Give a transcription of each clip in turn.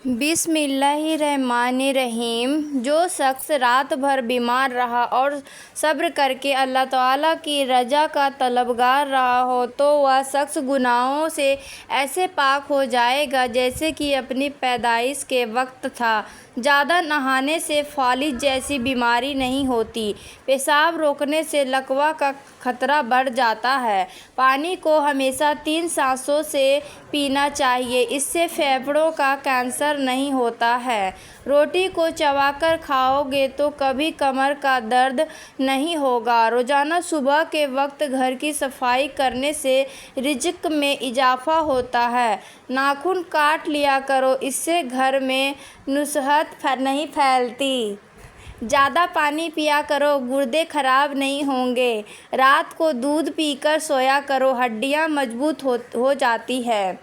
बिस्मिल्लाहिर्रहमानिर्रहीम। जो शख्स रात भर बीमार रहा और सब्र करके अल्लाह ताला की रज़ा का तलबगार रहा हो तो वह शख्स गुनाहों से ऐसे पाक हो जाएगा जैसे कि अपनी पैदाइश के वक्त था। ज़्यादा नहाने से फालिज जैसी बीमारी नहीं होती। पेशाब रोकने से लकवा का खतरा बढ़ जाता है। पानी को हमेशा 3 सांसों से पीना चाहिए, इससे फेफड़ों का कैंसर नहीं होता है। रोटी को चबाकर खाओगे तो कभी कमर का दर्द नहीं होगा। रोज़ाना सुबह के वक्त घर की सफाई करने से रिज़्क में इजाफा होता है। नाखून काट लिया करो, इससे घर में नुसहत नहीं फैलती। ज़्यादा पानी पिया करो, गुर्दे खराब नहीं होंगे। रात को दूध पीकर सोया करो, हड्डियाँ मजबूत हो जाती है।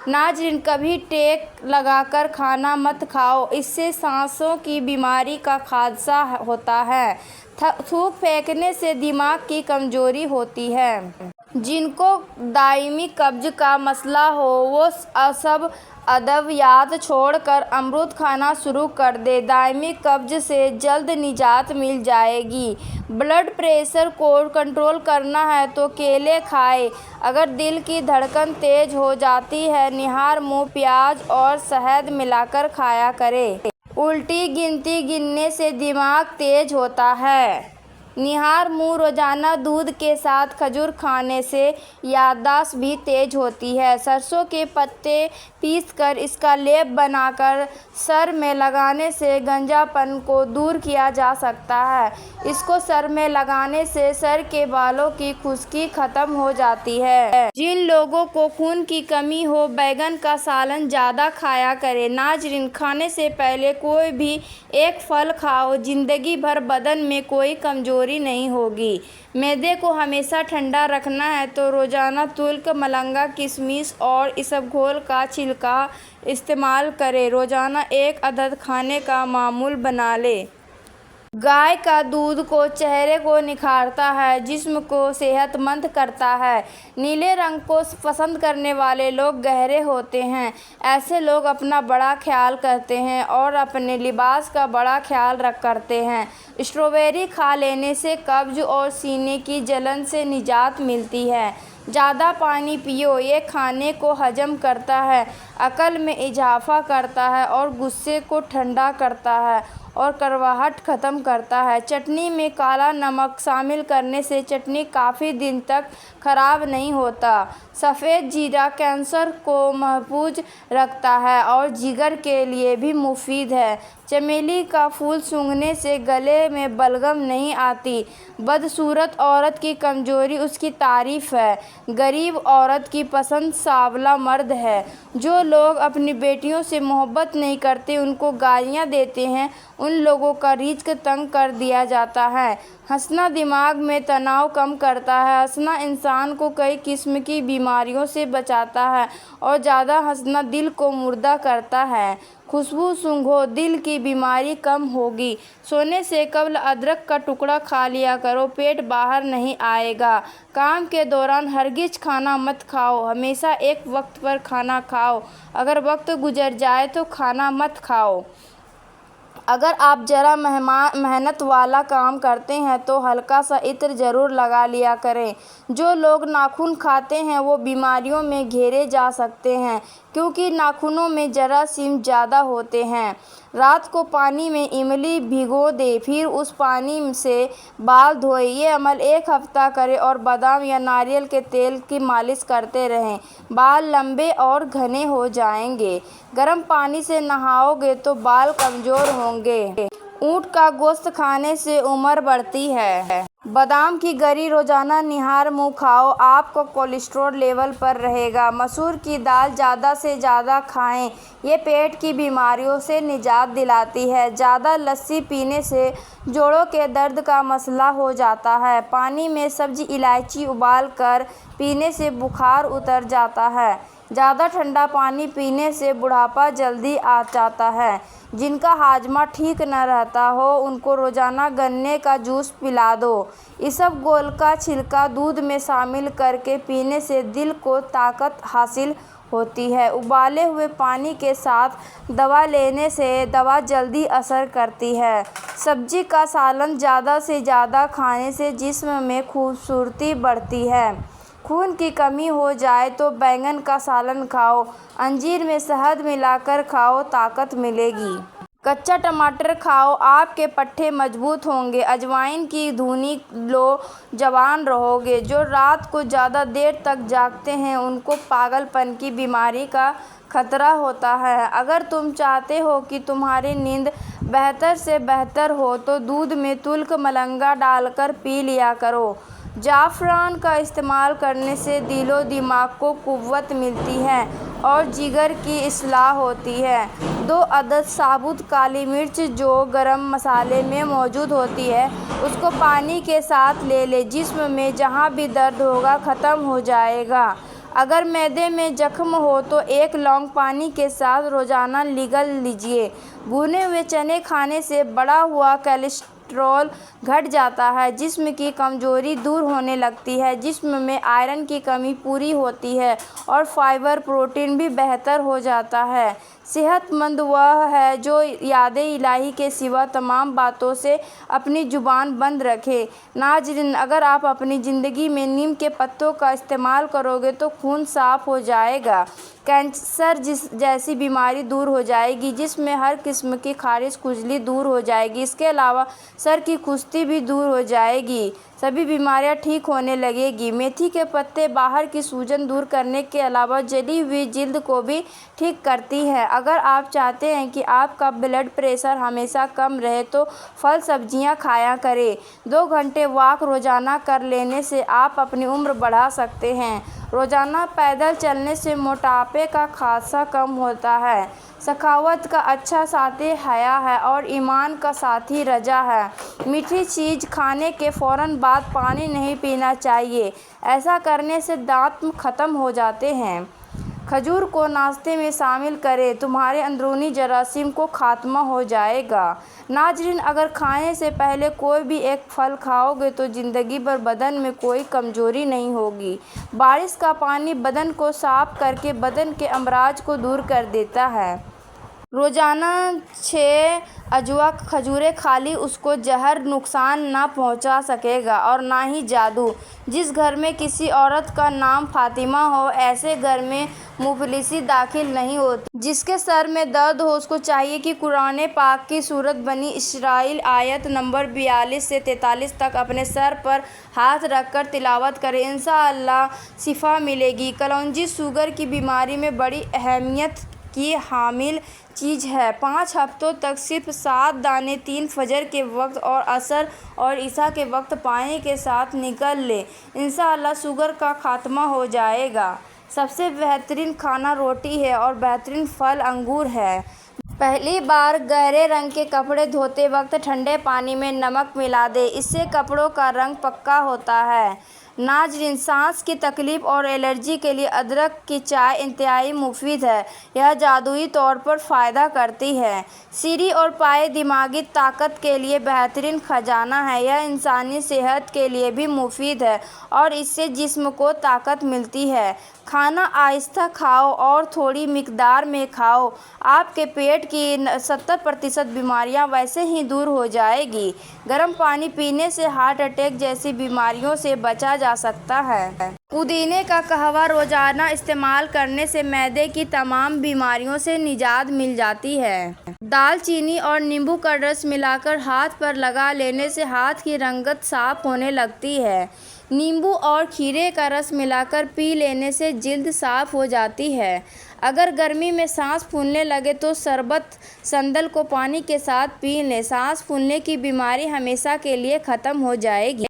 नाज़रीन, कभी टेक लगाकर खाना मत खाओ, इससे सांसों की बीमारी का खादशा होता है। थूक फेंकने से दिमाग की कमजोरी होती है। जिनको दायमी कब्ज का मसला हो वो सब अदवियात छोड़कर अमरूद खाना शुरू कर दे। दायमी कब्ज से जल्द निजात मिल जाएगी। ब्लड प्रेशर को कंट्रोल करना है तो केले खाएं। अगर दिल की धड़कन तेज हो जाती है, निहार मुंह प्याज और शहद मिलाकर खाया करें। उल्टी गिनती गिनने से दिमाग तेज होता है। निहार मुंह रोजाना दूध के साथ खजूर खाने से याददाश्त भी तेज होती है। सरसों के पत्ते पीसकर इसका लेप बनाकर सर में लगाने से गंजापन को दूर किया जा सकता है। इसको सर में लगाने से सर के बालों की खुश्की खत्म हो जाती है। जिन लोगों को खून की कमी हो, बैगन का सालन ज़्यादा खाया करें। नाज़रीन, खाने से पहले कोई भी एक फल खाओ, जिंदगी भर बदन में कोई कमजोरी नहीं होगी। मैदे को हमेशा ठंडा रखना है तो रोजाना तुल्क, मलंगा, किशमिश और इसबगोल का छिलका इस्तेमाल करें। रोजाना 1 अदद खाने का मामूल बना लें। गाय का दूध को चेहरे को निखारता है, जिस्म को सेहतमंद करता है। नीले रंग को पसंद करने वाले लोग गहरे होते हैं। ऐसे लोग अपना बड़ा ख्याल करते हैं और अपने लिबास का बड़ा ख्याल करते हैं। स्ट्रॉबेरी खा लेने से कब्ज और सीने की जलन से निजात मिलती है। ज़्यादा पानी पियो, ये खाने को हजम करता है, अकल में इजाफा करता है और गुस्से को ठंडा करता है और कड़वाहट ख़त्म करता है। चटनी में काला नमक शामिल करने से चटनी काफ़ी दिन तक ख़राब नहीं होता। सफ़ेद जीरा कैंसर को महफूज रखता है और जिगर के लिए भी मुफीद है। चमेली का फूल सूंघने से गले में बलगम नहीं आती। बदसूरत औरत की कमजोरी उसकी तारीफ है। गरीब औरत की पसंद सांवला मर्द है। जो लोग अपनी बेटियों से मोहब्बत नहीं करते, उनको गालियाँ देते हैं, उन लोगों का रिज़्क तंग कर दिया जाता है। हंसना दिमाग में तनाव कम करता है। हंसना इंसान को कई किस्म की बीमारियों से बचाता है और ज़्यादा हंसना दिल को मुर्दा करता है। खुशबू सूंघो, दिल की बीमारी कम होगी। सोने से कबल अदरक का टुकड़ा खा लिया करो, पेट बाहर नहीं आएगा। काम के दौरान हरगिज खाना मत खाओ, हमेशा एक वक्त पर खाना खाओ। अगर वक्त गुजर जाए तो खाना मत खाओ। अगर आप ज़रा मेहनत वाला काम करते हैं तो हल्का सा इत्र ज़रूर लगा लिया करें। जो लोग नाखून खाते हैं वो बीमारियों में घेरे जा सकते हैं, क्योंकि नाखूनों में जरासीम ज़्यादा होते हैं। रात को पानी में इमली भिगो दें, फिर उस पानी से बाल धोएं। ये अमल 1 हफ्ता करें और बादाम या नारियल के तेल की मालिश करते रहें। बाल लंबे और घने हो जाएंगे। गर्म पानी से नहाओगे तो बाल कमज़ोर होंगे। ऊँट का गोश्त खाने से उम्र बढ़ती है। बादाम की गरी रोजाना निहार मुंह खाओ, आपका कोलेस्ट्रॉल लेवल पर रहेगा। मसूर की दाल ज़्यादा से ज़्यादा खाएं, ये पेट की बीमारियों से निजात दिलाती है। ज़्यादा लस्सी पीने से जोड़ों के दर्द का मसला हो जाता है। पानी में सब्जी इलायची उबाल कर पीने से बुखार उतर जाता है। ज़्यादा ठंडा पानी पीने से बुढ़ापा जल्दी आ जाता है। जिनका हाजमा ठीक न रहता हो, उनको रोज़ाना गन्ने का जूस पिला दो। इसबगोल का छिलका दूध में शामिल करके पीने से दिल को ताकत हासिल ہوتی ہے۔ ابالے ہوئے پانی کے ساتھ دوا لینے سے دوا جلدی اثر کرتی ہے۔ سبزی کا سالن زیادہ سے زیادہ کھانے سے جسم میں خوبصورتی بڑھتی ہے۔ خون کی کمی ہو جائے تو بیگن کا سالن کھاؤ، انجیر میں شہد ملا کر کھاؤ، طاقت ملے گی۔ کچا ٹماٹر کھاؤ، آپ کے پٹھے مضبوط ہوں گے۔ اجوائن کی دھنی لو، جوان رہو گے۔ جو رات کو زیادہ دیر تک جاگتے ہیں ان کو پاگل پن کی بیماری کا خطرہ ہوتا ہے۔ اگر تم چاہتے ہو کہ تمہاری نیند بہتر سے بہتر ہو تو دودھ میں تلک ملنگا ڈال کر پی لیا کرو۔ زعفران کا استعمال کرنے سے دل و دماغ کو قوت ملتی ہے اور جگر کی اصلاح ہوتی ہے۔ 2 عدد ثابت کالی مرچ جو گرم مسالے میں موجود ہوتی ہے اس کو پانی کے ساتھ لے لیں، جسم میں جہاں بھی درد ہوگا ختم ہو جائے گا۔ اگر معدے میں زخم ہو تو 1 لونگ پانی کے ساتھ روزانہ نگل لیجیے۔ بھنے ہوئے چنے کھانے سے بڑھا ہوا کولیسٹرول گھٹ جاتا ہے، جسم کی کمزوری دور ہونے لگتی ہے، جسم میں آئرن کی کمی پوری ہوتی ہے اور فائبر پروٹین بھی بہتر ہو جاتا ہے۔ صحت مند وہ ہے جو یاد الہی کے سوا تمام باتوں سے اپنی زبان بند رکھے۔ ناظرین، اگر آپ اپنی زندگی میں نیم کے پتوں کا استعمال کرو گے تو خون صاف ہو جائے گا، کینسر جیسی بیماری دور ہو جائے گی، جسم میں ہر قسم کی خارش کھجلی دور ہو جائے گی، اس کے علاوہ سر کی خشکی بھی دور ہو جائے گی، سبھی بیماریاں ٹھیک ہونے لگیں گی۔ میتھی کے پتے باہر کی سوجن دور کرنے کے علاوہ جلی ہوئی جلد کو بھی ٹھیک کرتی ہیں۔ اگر آپ چاہتے ہیں کہ آپ کا بلڈ پریشر ہمیشہ کم رہے تو پھل سبزیاں کھایا کریں۔ 2 گھنٹے واک روزانہ کر لینے سے آپ اپنی عمر بڑھا سکتے ہیں۔ روزانہ پیدل چلنے سے موٹاپے کا خدشہ کم ہوتا ہے۔ سخاوت کا اچھا ساتھی حیا ہے اور ایمان کا ساتھی رجا ہے۔ میٹھی چیز کھانے کے فوراً بعد پانی نہیں پینا چاہیے، ایسا کرنے سے دانت ختم ہو جاتے ہیں۔ کھجور کو ناشتے میں شامل کریں، تمہارے اندرونی جراثیم کا خاتمہ ہو جائے گا۔ ناظرین، اگر کھانے سے پہلے کوئی بھی ایک پھل کھاؤ گے تو زندگی بھر بدن میں کوئی کمزوری نہیں ہوگی۔ بارش کا پانی بدن کو صاف کر کے بدن کے امراض کو دور کر دیتا ہے۔ روزانہ 6 اجوا کھجوریں کھا لیں، اس کو زہر نقصان نہ پہنچا سکے گا اور نہ ہی جادو۔ جس گھر میں کسی عورت کا نام فاطمہ ہو ایسے گھر میں مفلسی داخل نہیں ہوتی۔ جس کے سر میں درد ہو اس کو چاہیے کہ قرآن پاک کی سورۃ بنی اسرائیل آیت نمبر 42 سے 43 تک اپنے سر پر ہاتھ رکھ کر تلاوت کرے، انشاءاللہ شفا ملے گی۔ کلونجی شوگر کی بیماری میں بڑی اہمیت کی حامل چیز ہے۔ 5 ہفتوں تک صرف 7 دانے 3 فجر کے وقت اور عصر اور عشاء کے وقت پانی کے ساتھ نگل لیں، انشاءاللہ شوگر کا خاتمہ ہو جائے گا۔ سب سے بہترین کھانا روٹی ہے اور بہترین پھل انگور ہے۔ پہلی بار گہرے رنگ کے کپڑے دھوتے وقت ٹھنڈے پانی میں نمک ملا دیں، اس سے کپڑوں کا رنگ پکا ہوتا ہے۔ ناظرین، سانس کی تکلیف اور الرجی کے لیے ادرک کی چائے انتہائی مفید ہے، یہ جادوئی طور پر فائدہ کرتی ہے۔ سری اور پائے دماغی طاقت کے لیے بہترین خزانہ ہے، یہ انسانی صحت کے لیے بھی مفید ہے اور اس سے جسم کو طاقت ملتی ہے۔ کھانا آہستہ کھاؤ اور تھوڑی مقدار میں کھاؤ، آپ کے پیٹ کی 70% بیماریاں ویسے ہی دور ہو جائیں گی۔ گرم پانی پینے سے ہارٹ اٹیک جیسی بیماریوں سے بچا جا سکتا ہے۔ پودینے کا قہوہ روزانہ استعمال کرنے سے معدے کی تمام بیماریوں سے نجات مل جاتی ہے۔ دال چینی اور نیمبو کا رس ملا کر ہاتھ پر لگا لینے سے ہاتھ کی رنگت صاف ہونے لگتی ہے۔ نیمبو اور کھیرے کا رس ملا کر پی لینے سے جلد صاف ہو جاتی ہے۔ اگر گرمی میں سانس پھولنے لگے تو شربت سندل کو پانی کے ساتھ پی لیں، سانس پھولنے کی بیماری ہمیشہ کے لیے ختم ہو جائے گی۔